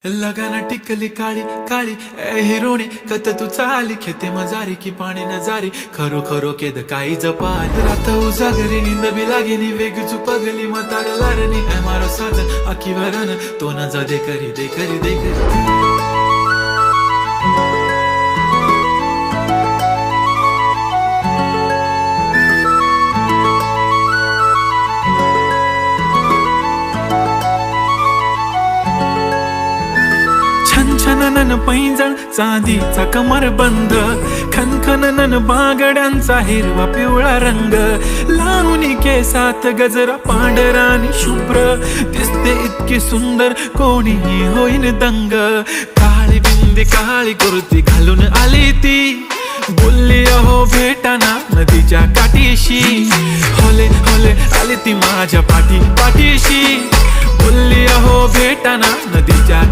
लगाना टिकली काळी काळी ए हिरोणी कत तू चाली खेते मजारी की पाणी नजारी खरो खरो केद काही जपाल रात उजागरी निंद बी लागेनी वेग चुपगली मतार लारणी ए मारो साज आखी भरन तो न जा दे करी दे करी दे करी छनछनन पैंजण चांदीचा कमर बंद खनखनन बांगड्यांचा हिरवा पिवळा रंग लावणी केसात गजरा पांढरा आणि शुभ्र दिसते इतकी सुंदर कोणीही होईन दंग काळी बिंदी काळी कुर्ती घालून आली ती बोलली अहो भेटाना नदीच्या काठीशी होले होले आली ती माझ्या पाठीशी बोलली अहो भेटाना नदीच्या